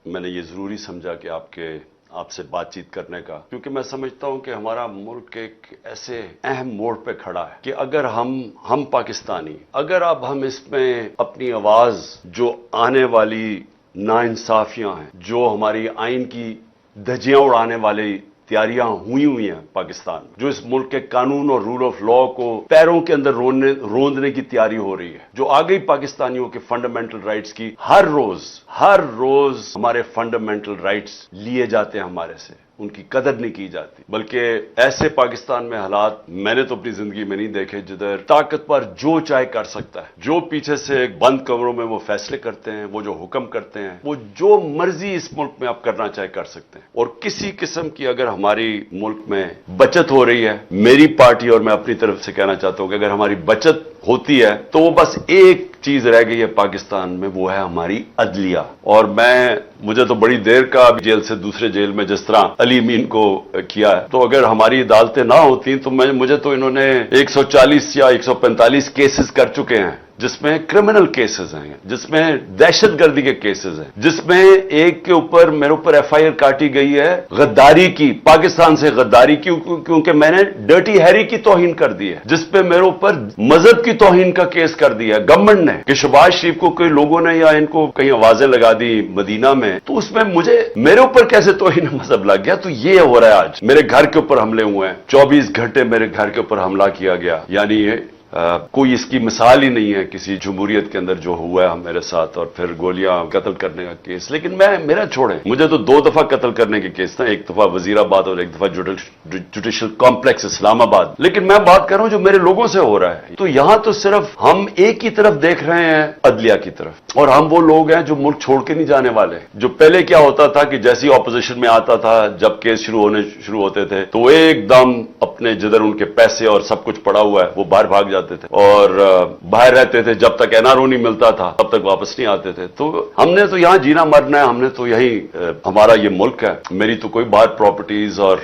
میں نے یہ ضروری سمجھا کہ آپ سے بات چیت کرنے کا، کیونکہ میں سمجھتا ہوں کہ ہمارا ملک ایک ایسے اہم موڑ پہ کھڑا ہے کہ اگر ہم پاکستانی، اگر اب ہم اس میں اپنی آواز، جو آنے والی ناانصافیاں ہیں، جو ہماری آئین کی دھجیاں اڑانے والی تیاریاں ہوئی ہیں پاکستان میں، جو اس ملک کے قانون اور رول آف لا کو پیروں کے اندر روندنے کی تیاری ہو رہی ہے، جو آگئی پاکستانیوں کے فنڈامنٹل رائٹس کی ہر روز ہمارے فنڈامنٹل رائٹس لیے جاتے ہیں ہمارے سے، ان کی قدر نہیں کی جاتی، بلکہ ایسے پاکستان میں حالات میں نے تو اپنی زندگی میں نہیں دیکھے جدھر طاقتور جو چاہے کر سکتا ہے، جو پیچھے سے ایک بند کمروں میں وہ فیصلے کرتے ہیں، وہ جو حکم کرتے ہیں، وہ جو مرضی اس ملک میں آپ کرنا چاہے کر سکتے ہیں، اور کسی قسم کی اگر ہماری ملک میں بچت ہو رہی ہے، میری پارٹی اور میں اپنی طرف سے کہنا چاہتا ہوں کہ اگر ہماری بچت ہوتی ہے تو وہ بس ایک چیز رہ گئی ہے پاکستان میں، وہ ہے ہماری عدلیہ۔ اور مجھے تو بڑی دیر کا جیل سے دوسرے جیل میں جس طرح علی امین کو کیا ہے، تو اگر ہماری عدالتیں نہ ہوتی تو مجھے تو انہوں نے 140 یا 145 کیسز کر چکے ہیں، جس میں کرمنل کیسز ہیں، جس میں دہشت گردی کے کیسز ہیں، جس میں ایک کے اوپر میرے اوپر ایف آئی آر کاٹی گئی ہے غداری کی، پاکستان سے غداری کی، کیونکہ میں نے ڈرٹی ہیری کی توہین کر دی ہے، جس پہ میرے اوپر مذہب کی توہین کا کیس کر دیا ہے گورنمنٹ نے، کہ شہباز شریف کو کوئی لوگوں نے یا ان کو کہیں آوازیں لگا دی مدینہ میں، تو اس میں میرے اوپر کیسے توہین مذہب لگ گیا؟ تو یہ ہو رہا ہے آج، میرے گھر کے اوپر حملے ہوئے ہیں، 24 گھنٹے میرے گھر کے اوپر حملہ کیا گیا، یعنی کوئی اس کی مثال ہی نہیں ہے کسی جمہوریت کے اندر جو ہوا ہے میرے ساتھ، اور پھر گولیاں قتل کرنے کا کیس۔ لیکن میرا چھوڑیں، مجھے تو 2 دفعہ قتل کرنے کے کیس تھا، ایک دفعہ وزیر آباد اور ایک دفعہ جوڈیشل کمپلیکس اسلام آباد، لیکن میں بات کر رہا ہوں جو میرے لوگوں سے ہو رہا ہے۔ تو یہاں تو صرف ہم ایک ہی طرف دیکھ رہے ہیں، عدلیہ کی طرف، اور ہم وہ لوگ ہیں جو ملک چھوڑ کے نہیں جانے والے۔ جو پہلے کیا ہوتا تھا کہ جیسی اپوزیشن میں آتا تھا، جب کیس شروع ہوتے تھے تو ایک دم اپنے جدھر ان کے پیسے اور سب کچھ پڑا ہوا ہے وہ باہر بھاگ جاتے تھے، اور باہر رہتے تھے، جب تک این آر او نہیں ملتا تھا تب تک واپس نہیں آتے تھے۔ تو ہم نے تو یہاں جینا مرنا ہے، ہم نے تو یہی، ہمارا یہ ملک ہے۔ میری تو کوئی باہر پراپرٹیز، اور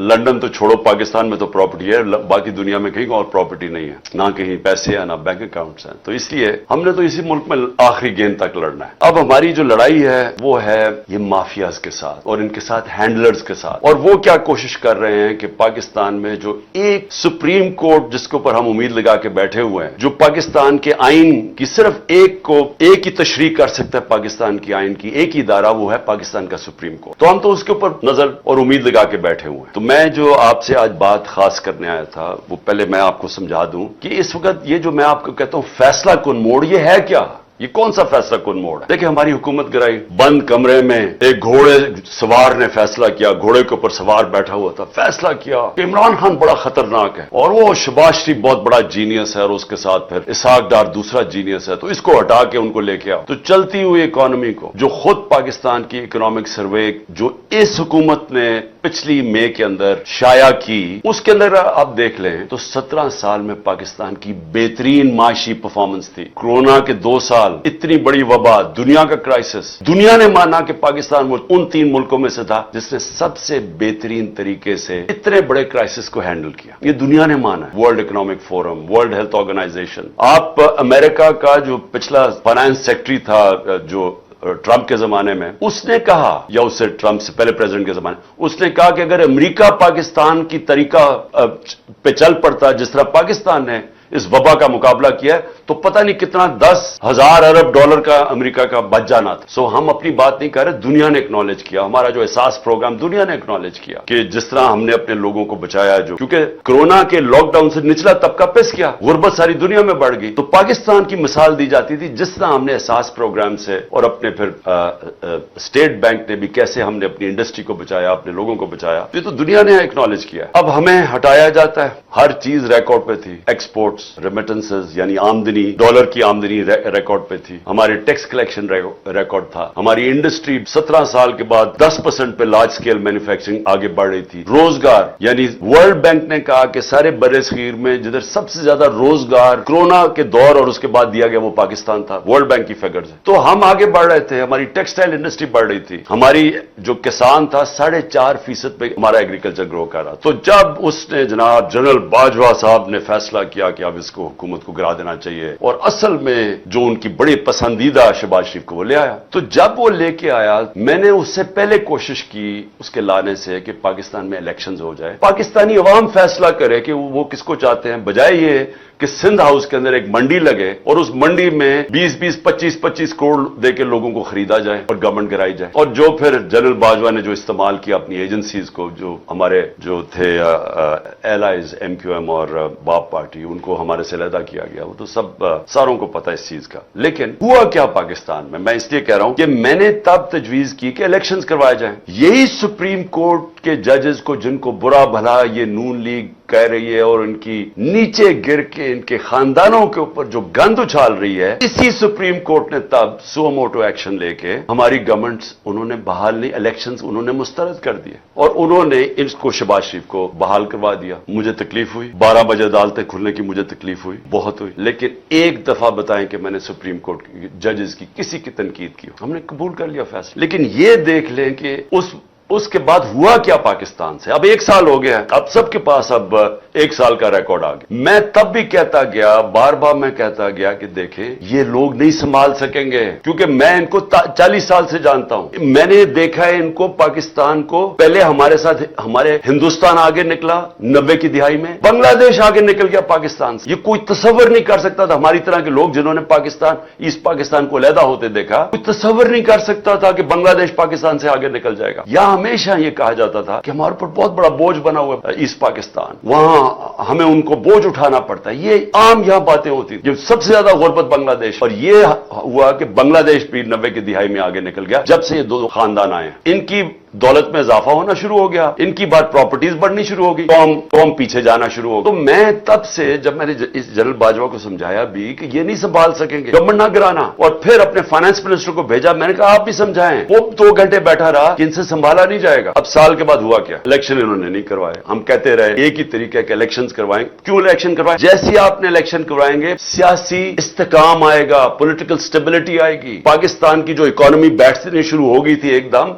لندن تو چھوڑو، پاکستان میں تو پراپرٹی ہے، باقی دنیا میں کہیں اور پراپرٹی نہیں ہے، نہ کہیں پیسے ہیں، نہ بینک اکاؤنٹس ہیں۔ تو اس لیے ہم نے تو اسی ملک میں آخری گیند تک لڑنا ہے۔ اب ہماری جو لڑائی ہے وہ ہے یہ مافیاز کے ساتھ، اور ان کے ساتھ ہینڈلرز کے ساتھ، اور وہ کیا کوشش کر رہے ہیں کہ پاکستان میں جو ایک سپریم کورٹ جس کے اوپر ہم امید لگا کے بیٹھے ہوئے ہیں، جو پاکستان کے آئین کی صرف ایک ہی تشریح کر سکتا ہے، پاکستان کی آئین کی ایک ہی ادارہ، وہ ہے پاکستان کا سپریم کورٹ، تو ہم تو اس کے اوپر نظر اور امید لگا کے بیٹھے ہوئے ہیں۔ تو میں جو آپ سے آج بات خاص کرنے آیا تھا، وہ پہلے میں آپ کو سمجھا دوں کہ اس وقت یہ جو میں آپ کو کہتا ہوں فیصلہ کن موڑ، یہ ہے کیا؟ یہ کون سا فیصلہ کن موڑ ہے؟ دیکھیں، ہماری حکومت گرائی، بند کمرے میں ایک گھوڑے سوار نے فیصلہ کیا، گھوڑے کے اوپر سوار بیٹھا ہوا تھا، فیصلہ کیا کہ عمران خان بڑا خطرناک ہے، اور وہ شہباز شریف بہت بڑا جینیس ہے، اور اس کے ساتھ پھر اسحاق ڈار دوسرا جینیس ہے، تو اس کو ہٹا کے ان کو لے کے آؤ۔ تو چلتی ہوئی اکانومی کو، جو خود پاکستان کی اکنامک سروے جو اس حکومت نے پچھلی مئی کے اندر شائع کی، اس کے اندر آپ دیکھ لیں تو 17 سال میں پاکستان کی بہترین معاشی پرفارمنس تھی۔ کورونا کے 2 سال، اتنی بڑی وبا، دنیا کا کرائسس، دنیا نے مانا کہ پاکستان ان 3 ملکوں میں سے تھا جس نے سب سے بہترین طریقے سے اتنے بڑے کرائسس کو ہینڈل کیا، یہ دنیا نے مانا ہے۔ World economic forum, world health organisation, آپ امریکہ کا جو پچھلا فائنانس سیکٹری تھا جو ٹرمپ کے زمانے میں، اس نے کہا، یا اس سے ٹرمپ سے پہلے پریزیڈنٹ کے زمانے، اس نے کہا کہ اگر امریکہ پاکستان کی طریقہ پہ چل پڑتا جس طرح پاکستان نے اس وبا کا مقابلہ کیا ہے، تو پتہ نہیں کتنا 10,000 ارب ڈالر کا امریکہ کا بچ جانا تھا۔ سو ہم اپنی بات نہیں کر رہے، دنیا نے اکنالج کیا، ہمارا جو احساس پروگرام دنیا نے اکنالج کیا کہ جس طرح ہم نے اپنے لوگوں کو بچایا، جو کیونکہ کورونا کے لاک ڈاؤن سے نچلا طبقہ پس گیا، غربت ساری دنیا میں بڑھ گئی، تو پاکستان کی مثال دی جاتی تھی جس طرح ہم نے احساس پروگرام سے، اور اپنے پھر اسٹیٹ بینک نے بھی کیسے ہم نے اپنی انڈسٹری کو بچایا، اپنے لوگوں کو بچایا، یہ تو دنیا نے اکنالج کیا۔ اب ہمیں ہٹایا جاتا ہے، ہر چیز ریکارڈ پہ تھی، ایکسپورٹس، ریمیٹنسز یعنی آمدنی، ڈالر کی آمدنی ریکارڈ پہ تھی، ہمارے ٹیکس کلیکشن ریکارڈ تھا، ہماری انڈسٹری 17 سال کے بعد 10% پہ لارج سکیل مینوفیکچرنگ آگے بڑھ رہی تھی، روزگار، یعنی ورلڈ بینک نے کہا کہ سارے بر صغیر میں جدھر سب سے زیادہ روزگار کورونا کے دور اور اس کے بعد دیا گیا وہ پاکستان تھا، ورلڈ بینک کی فگرز ہیں۔ تو ہم آگے بڑھ رہے تھے، ہماری ٹیکسٹائل انڈسٹری بڑھ رہی تھی، ہماری جو کسان تھا 4.5% پہ ہمارا ایگریکلچر گرو کر رہا۔ تو جب اس نے جناب جنرل باجوہ صاحب نے فیصلہ کیا کہ کہ اب اس کو حکومت کو گرا دینا چاہیے, اور اصل میں جو ان کی بڑی پسندیدہ شہباز شریف کو وہ لے آیا. تو جب وہ لے کے آیا, میں نے اس سے پہلے کوشش کی اس کے لانے سے کہ پاکستان میں الیکشنز ہو جائے, پاکستانی عوام فیصلہ کرے کہ وہ کس کو چاہتے ہیں, بجائے یہ کہ سندھ ہاؤس کے اندر ایک منڈی لگے اور اس منڈی میں 20-20, 25-25 کروڑ دے کے لوگوں کو خریدا جائے اور گورنمنٹ گرائی جائے. اور جو پھر جنرل باجوہ نے جو استعمال کیا اپنی ایجنسیز کو, جو ہمارے جو تھے ایلائز ایم کیو ایم اور باپ پارٹی, ان کو ہمارے سے علیحدہ کیا گیا. وہ تو سب ساروں کو پتہ اس چیز کا. لیکن ہوا کیا پاکستان میں اس لیے کہہ رہا ہوں کہ میں نے تب تجویز کی کہ الیکشنز کروائے جائیں. یہی سپریم کورٹ کے ججز کو, جن کو برا بھلا یہ نون لیگ کہہ رہی ہے اور ان کی نیچے گر کے ان کے خاندانوں کے اوپر جو گند اچھال رہی ہے, اسی سپریم کورٹ نے تب سو موٹو ایکشن لے کے ہماری گورنمنٹس انہوں نے بحال نہیں, الیکشنز انہوں نے مسترد کر دیے اور انہوں نے اس کو شہباز شریف کو بحال کروا دیا. مجھے تکلیف ہوئی, 12 بجے عدالتیں کھلنے کی مجھے تکلیف ہوئی, بہت ہوئی, لیکن ایک دفعہ بتائیں کہ میں نے سپریم کورٹ کی ججز کی کسی کی تنقید کی, ہم نے قبول کر لیا فیصلہ. لیکن یہ دیکھ لیں کہ اس کے بعد ہوا کیا پاکستان سے. اب 1 سال ہو گیا, اب سب کے پاس اب 1 سال کا ریکارڈ آ گیا. میں تب بھی کہتا گیا, بار بار میں کہتا گیا کہ دیکھیں یہ لوگ نہیں سنبھال سکیں گے, کیونکہ میں ان کو 40 سال سے جانتا ہوں. میں نے دیکھا ہے ان کو, پاکستان کو, پہلے ہمارے ساتھ ہمارے ہندوستان آگے نکلا 90 کی دہائی میں, بنگلہ دیش آگے نکل گیا پاکستان سے. یہ کوئی تصور نہیں کر سکتا تھا, ہماری طرح کے لوگ جنہوں نے پاکستان, ایسٹ پاکستان کو علیحدہ ہوتے دیکھا, کوئی تصور نہیں کر سکتا تھا کہ بنگلہ دیش پاکستان سے آگے نکل جائے گا. ہمیشہ یہ کہا جاتا تھا کہ ہمارے اوپر بہت بڑا بوجھ بنا ہوا ہے ایسٹ پاکستان, وہاں ہمیں ان کو بوجھ اٹھانا پڑتا ہے. یہ عام یہاں باتیں ہوتی ہیں. سب سے زیادہ غربت بنگلہ دیش, اور یہ ہوا کہ بنگلہ دیش بھی 90 کی دہائی میں آگے نکل گیا جب سے یہ 2 خاندان آئے ہیں. ان کی دولت میں اضافہ ہونا شروع ہو گیا, ان کی بات پراپرٹیز بڑھنی شروع ہو گئی, قوم پیچھے جانا شروع ہو گئی. تو میں تب سے, جب میں نے اس جنرل باجوہ کو سمجھایا بھی کہ یہ نہیں سنبھال سکیں گے, گورنمنٹ نہ گرانا, اور پھر اپنے فائنانس منسٹر کو بھیجا, میں نے کہا آپ بھی سمجھائیں. وہ 2 گھنٹے بیٹھا رہا کہ ان سے سنبھالا نہیں جائے گا. اب سال کے بعد ہوا کیا, الیکشن انہوں نے نہیں کروائے. ہم کہتے رہے ایک ہی طریقہ ہے کہ الیکشنز کروائیں. کیوں الیکشن کروائیں؟ جیسے آپ نے الیکشن کروائیں گے سیاسی استحکام آئے گا, پولیٹیکل سٹیبلٹی آئے گی. پاکستان کی جو اکانومی بیٹھنے شروع ہو گئی تھی ایک دم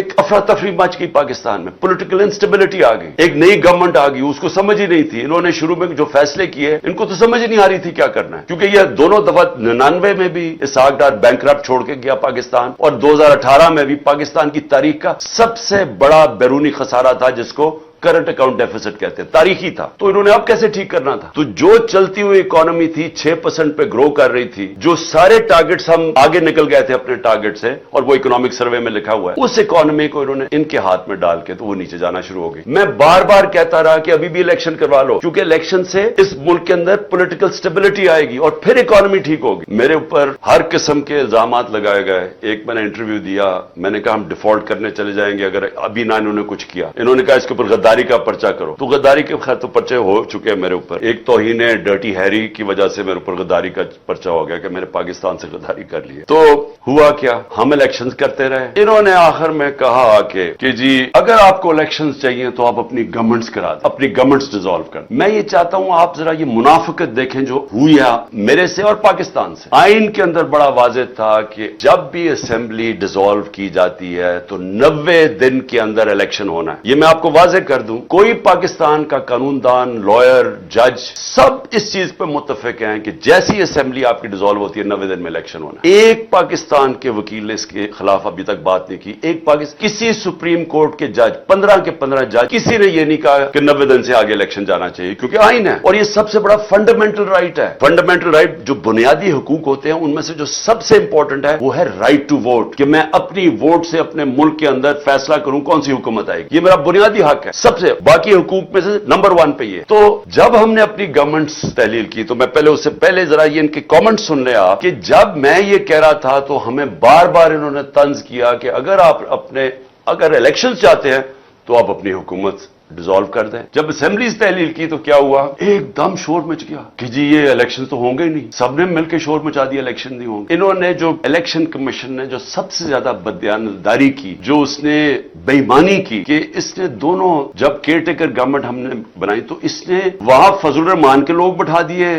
ایک افراتفری مچ گئی پاکستان میں, پولیٹیکل انسٹیبلٹی آ گئی, ایک نئی گورنمنٹ آ گئی, اس کو سمجھ ہی نہیں تھی. انہوں نے شروع میں جو فیصلے کیے ان کو تو سمجھ ہی نہیں آ رہی تھی کیا کرنا ہے, کیونکہ یہ دونوں دفعہ 99 میں بھی اسحاق ڈار بینکرپٹ چھوڑ کے گیا پاکستان, اور 2018 میں بھی پاکستان کی تاریخ کا سب سے بڑا بیرونی خسارہ تھا جس کو کرنٹ اکاؤنٹ ڈیفیسٹ کہتے ہیں, تاریخی تھا. تو انہوں نے اب کیسے ٹھیک کرنا تھا؟ تو جو چلتی ہوئی اکانومی تھی 6% پہ گرو کر رہی تھی, جو سارے ٹارگٹس ہم آگے نکل گئے تھے اپنے ٹارگٹ سے, اور وہ اکنامک سروے میں لکھا ہوا ہے, اس اکانومی کو انہوں نے ان کے ہاتھ میں ڈال کے تو وہ نیچے جانا شروع ہو گئی. میں بار بار کہتا رہا کہ ابھی بھی الیکشن کروا لو, کیونکہ الیکشن سے اس ملک کے اندر پولیٹیکل سٹیبلٹی آئے گی اور پھر اکانومی ٹھیک ہوگی. میرے اوپر ہر قسم کے الزامات لگائے گئے. ایک میں نے انٹرویو دیا, میں نے کہا ہم ڈیفالٹ کرنے چلے جائیں گے اگر ابھی نہ انہوں نے کچھ کیا. انہوں نے کہا اس کے اوپر غداری کا پرچہ کرو. تو غداری کے خیر تو پرچے ہو چکے ہیں میرے اوپر. ایک توہین ڈرٹی ہیری کی وجہ سے میرے اوپر غداری کا پرچہ ہو گیا کہ میں نے پاکستان سے غداری کر لی. تو ہوا کیا, ہم الیکشنز کرتے رہے. انہوں نے آخر میں کہا کہ جی اگر آپ کو الیکشنز چاہیے تو آپ اپنی گورنمنٹس کرا دیں, اپنی گورنمنٹس ڈیزالو کر. میں یہ چاہتا ہوں آپ ذرا یہ منافقت دیکھیں جو ہوئی ہے میرے سے اور پاکستان سے. آئین کے اندر بڑا واضح تھا کہ جب بھی اسمبلی ڈیزالو کی جاتی ہے تو 90 دن کے اندر الیکشن ہونا ہے. یہ میں آپ کو واضح کر دوں, کوئی پاکستان کا قانون دان, لائر, جج سب اس چیز پہ متفق ہیں کہ جیسی اسمبلی آپ کی ڈیزالو ہوتی ہے 90 دن میں الیکشن ہونا ہے. ایک پاکستان کے وکیل نے اس کے خلاف ابھی تک بات نہیں کی. ایک کسی سپریم کورٹ کے جج 15 کے 15 جج کسی نے یہ نہیں کہا کہ 90 دن سے آگے الیکشن جانا چاہیے, کیونکہ آئین ہے اور یہ سب سے بڑا فنڈامنٹل رائٹ ہے. فنڈامنٹل رائٹ جو بنیادی حقوق ہوتے ہیں ان میں سے جو سب سے امپورٹنٹ ہے وہ ہے رائٹ ٹو ووٹ, کہ میں اپنی ووٹ سے اپنے ملک کے اندر فیصلہ کروں کون سی حکومت آئے گی. یہ میرا بنیادی حق ہے. سب سے باقی حقوق میں سے نمبر 1 پہ یہ. تو جب ہم نے اپنی گورنمنٹس تحلیل کی تو میں پہلے اس سے پہلے ذرا یہ ان کے کامنٹ سن لیا کہ جب میں یہ کہہ رہا تھا تو ہمیں بار بار انہوں نے طنز کیا کہ اگر الیکشن چاہتے ہیں تو آپ اپنی حکومت ڈیزالو کر دیں. جب اسمبلیز تحلیل کی تو کیا ہوا, ایک دم شور مچ گیا کہ جی یہ الیکشن تو ہوں گے ہی نہیں. سب نے مل کے شور مچا دیا الیکشن نہیں ہوں گے. انہوں نے جو الیکشن کمیشن نے جو سب سے زیادہ بددیانتداری کی, جو اس نے بے ایمانی کی, کہ اس نے دونوں جب کیئر ٹیکر گورنمنٹ ہم نے بنائی تو اس نے وہاں فضل الرحمان کے لوگ بٹھا دیے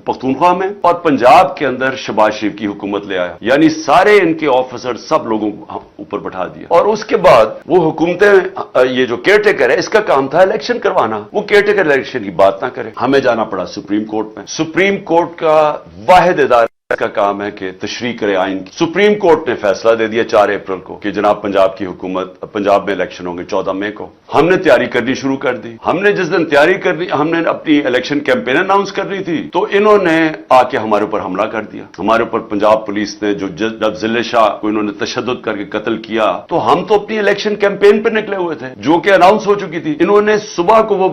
پختونخوا میں, اور پنجاب کے اندر شہباز شریف کی حکومت لے آیا. یعنی سارے ان کے آفیسر سب لوگوں کو اوپر بٹھا دیا. اور اس کے بعد وہ حکومتیں, یہ جو کیئر ٹیکر ہے اس کا کام تھا الیکشن کروانا، وہ کیئر ٹیکر الیکشن کی بات نہ کرے. ہمیں جانا پڑا سپریم کورٹ میں. سپریم کورٹ کا واحد ادارہ کا کام ہے کہ تشریح کرے آئین کی. سپریم کورٹ نے فیصلہ دے دیا 4 اپریل کو کہ جناب پنجاب کی حکومت، پنجاب میں الیکشن ہوں گے 14 مئی کو. ہم نے تیاری کرنی شروع کر دی. ہم نے جس دن تیاری کرنی، ہم نے اپنی الیکشن کیمپین اناؤنس کرنی تھی، تو انہوں نے آ کے ہمارے اوپر حملہ کر دیا. ہمارے اوپر پنجاب پولیس نے جب ضلع شاہ کو انہوں نے تشدد کر کے قتل کیا، تو ہم تو اپنی الیکشن کیمپین پہ نکلے ہوئے تھے جو کہ اناؤنس ہو چکی تھی. انہوں نے صبح کو وہ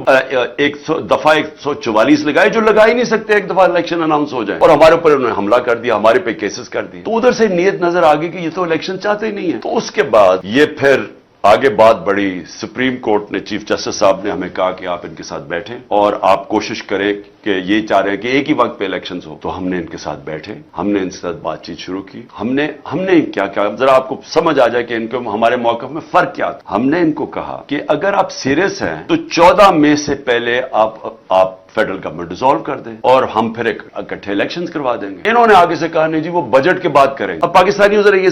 دفعہ 144 لگائے جو لگا ہی نہیں سکتے ایک دفعہ الیکشن اناؤنس ہو جائے، اور ہمارے اوپر انہوں نے حملہ کر دیا، ہمارے پہ کیسز کر دی. تو ادھر سے نیت نظر آ گئی کہ یہ تو الیکشن چاہتے ہی نہیں ہے. تو اس کے بعد یہ پھر آگے بات بڑھی. سپریم کورٹ نے، چیف جسٹس صاحب نے ہمیں کہا کہ آپ ان کے ساتھ بیٹھیں اور آپ کوشش کریں کہ یہ چاہ رہے ہیں کہ ایک ہی وقت پہ الیکشنز ہو. تو ہم نے ان کے ساتھ بیٹھے، ہم نے ان کے ساتھ بات چیت شروع کی. ہم نے کیا ذرا آپ کو سمجھ آ جائے کہ ان کو ہمارے موقف میں فرق کیا تھا. ہم نے ان کو کہا کہ اگر آپ سیریس ہیں تو 14 مئی سے پہلے آپ فیڈرل گورنمنٹ ڈیزالو کر دیں اور ہم پھر اکٹھے الیکشنز کروا دیں گے. انہوں نے آگے سے کہا نہیں جی وہ بجٹ کے بات کریں. اب پاکستانیوں ذرا یہ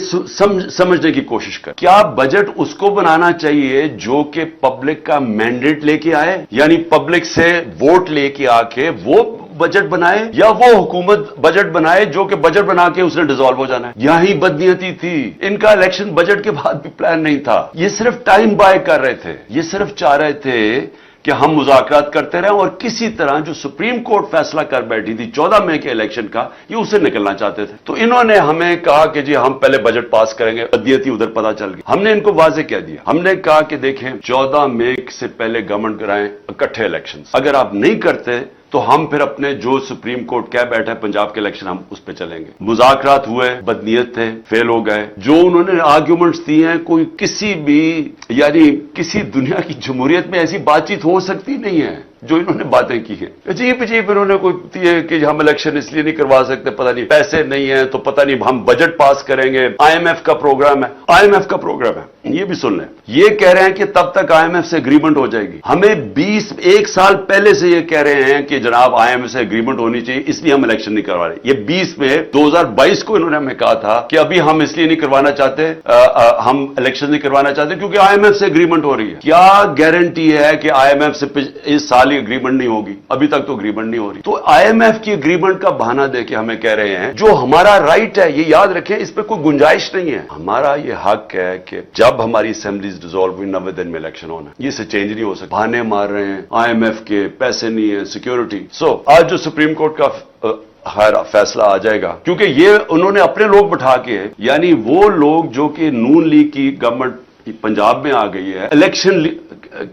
سمجھنے کی کوشش کریں، کیا بجٹ اس کو بنانا چاہیے جو کہ پبلک کا مینڈیٹ لے کے آئے، یعنی پبلک سے ووٹ لے کے آ کے وہ بجٹ بنائے، یا وہ حکومت بجٹ بنائے جو کہ بجٹ بنا کے اس نے ڈیزالو ہو جانا ہے؟ یہی بدنیتی تھی. ان کا الیکشن بجٹ کے بعد بھی پلان نہیں تھا. یہ صرف ٹائم بائی کر رہے تھے. یہ صرف چاہ رہے تھے کہ ہم مذاکرات کرتے رہیں اور کسی طرح جو سپریم کورٹ فیصلہ کر بیٹھی تھی 14 مئی کے الیکشن کا، یہ اسے نکلنا چاہتے تھے. تو انہوں نے ہمیں کہا کہ جی ہم پہلے بجٹ پاس کریں گے. بدیتی ادھر پتا چل گئی. ہم نے ان کو واضح کہہ دیا، ہم نے کہا کہ دیکھیں 14 مئی سے پہلے گورنمنٹ کرائیں اکٹھے الیکشن. اگر آپ نہیں کرتے تو ہم پھر اپنے جو سپریم کورٹ کہہ بیٹھے پنجاب کے الیکشن ہم اس پہ چلیں گے. مذاکرات ہوئے، بدنیت تھے، فیل ہو گئے. جو انہوں نے آرگیومنٹس دی ہیں، کوئی کسی بھی یعنی کسی دنیا کی جمہوریت میں ایسی بات چیت ہو سکتی نہیں ہے جو انہوں نے باتیں کی ہیں. عجیب انہوں نے کوئی کہ ہم الیکشن اس لیے نہیں کروا سکتے، پتہ نہیں پیسے نہیں ہیں تو پتہ نہیں ہم بجٹ پاس کریں گے. آئی ایم ایف کا پروگرام ہے، آئی ایم ایف کا پروگرام ہے. یہ بھی سن لیں، یہ کہہ رہے ہیں کہ تب تک آئی ایم ایف سے اگریمنٹ ہو جائے گی. ہمیں 1 سال پہلے سے یہ کہہ رہے ہیں کہ جناب آئی ایم ایف سے اگریمنٹ ہونی چاہیے، اس لیے ہم الیکشن نہیں کروا رہے. یہ 2022 کو انہوں نے ہمیں کہا تھا کہ ابھی ہم اس لیے نہیں کروانا چاہتے، ہم الیکشن نہیں کروانا چاہتے کیونکہ آئی ایم ایف سے اگریمنٹ ہو رہی ہے. کیا گارنٹی ہے کہ آئی ایم ایف سے اس سال ہی اگریمنٹ نہیں ہوگی؟ ابھی تک تو اگریمنٹ نہیں ہو رہی. تو آئی ایم ایف کی اگریمنٹ کا بہانہ دے کے ہمیں کہہ رہے ہیں جو ہمارا رائٹ ہے، یہ یاد رکھیں، اس پہ کوئی گنجائش نہیں ہے. ہمارا یہ حق ہے کہ جب ہماری اسمبلیز ڈیزالو ہوئی 90 دن میں الیکشن ہونا، یہ سے چینج نہیں ہو سکتا. بہانے مار رہے ہیں آئی ایم ایف کے، پیسے نہیں ہیں، سیکیورٹی. آج جو سپریم کورٹ کا فیصلہ آ جائے گا، کیونکہ یہ انہوں نے اپنے لوگ بٹھا کے، یعنی وہ لوگ جو کہ نون لیگ کی گورنمنٹ پنجاب میں آ گئی ہے، الیکشن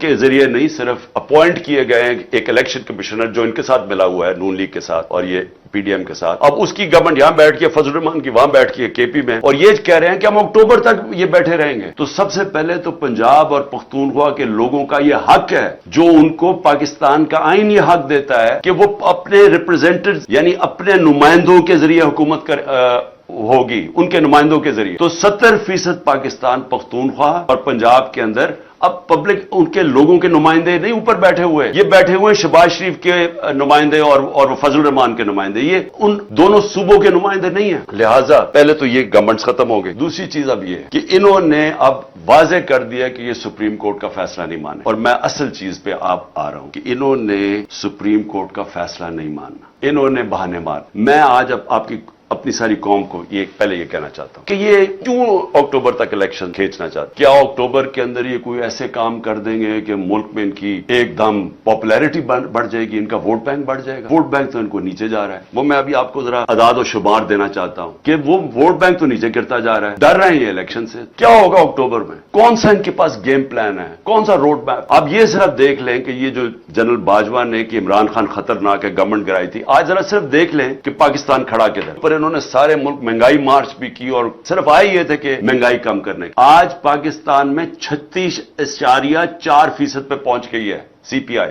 کے ذریعے نہیں، صرف اپوائنٹ کیے گئے ایک الیکشن کمشنر جو ان کے ساتھ ملا ہوا ہے نون لیگ کے ساتھ اور یہ پی ڈی ایم کے ساتھ. اب اس کی گورنمنٹ یہاں بیٹھ کے، فضل الرحمان کی وہاں بیٹھ کے کے پی میں، اور یہ کہہ رہے ہیں کہ ہم اکتوبر تک یہ بیٹھے رہیں گے. تو سب سے پہلے تو پنجاب اور پختونخوا کے لوگوں کا یہ حق ہے جو ان کو پاکستان کا آئین یہ حق دیتا ہے کہ وہ اپنے ریپرزینٹیو یعنی اپنے نمائندوں کے ذریعے حکومت ہوگی، ان کے نمائندوں کے ذریعے. تو 70% پاکستان پختونخوا اور پنجاب کے اندر اب پبلک ان کے لوگوں کے نمائندے نہیں اوپر بیٹھے ہوئے، یہ بیٹھے ہوئے شہباز شریف کے نمائندے اور فضل الرحمان کے نمائندے، یہ ان دونوں صوبوں کے نمائندے نہیں ہیں. لہٰذا پہلے تو یہ گورنمنٹس ختم ہو گئی. دوسری چیز اب یہ کہ انہوں نے اب واضح کر دیا کہ یہ سپریم کورٹ کا فیصلہ نہیں مانے. اور میں اصل چیز پہ آ رہا ہوں کہ انہوں نے سپریم کورٹ کا فیصلہ نہیں ماننا، انہوں نے بہانے مار. میں آج اب آپ کی اپنی ساری قوم کو پہلے یہ کہنا چاہتا ہوں کہ یہ کیوں اکتوبر تک الیکشن کھینچنا چاہتے؟ کیا اکتوبر کے اندر یہ کوئی ایسے کام کر دیں گے کہ ملک میں ان کی ایک دم پاپولیرٹی بڑھ جائے گی، ان کا ووٹ بینک بڑھ جائے گا؟ ووٹ بینک تو ان کو نیچے جا رہا ہے. وہ میں ابھی آپ کو ذرا اعداد و شمار دینا چاہتا ہوں کہ وہ ووٹ بینک تو نیچے گرتا جا رہا ہے. ڈر رہے ہیں یہ الیکشن سے. کیا ہوگا اکتوبر میں؟ کون سا ان کے پاس گیم پلان ہے؟ کون سا روڈ میپ؟ آپ یہ صرف دیکھ لیں کہ یہ جو جنرل باجوہ نے کہ عمران خان خطرناک ہے گورنمنٹ گرائی تھی، آج ذرا صرف دیکھ لیں کہ پاکستان کھڑا کدھر پر. انہوں نے سارے ملک مہنگائی مارچ بھی کی اور صرف آئے یہ تھے کہ مہنگائی کم کرنے. آج پاکستان میں 36.4% پہ پہنچ گئی ہے. CPI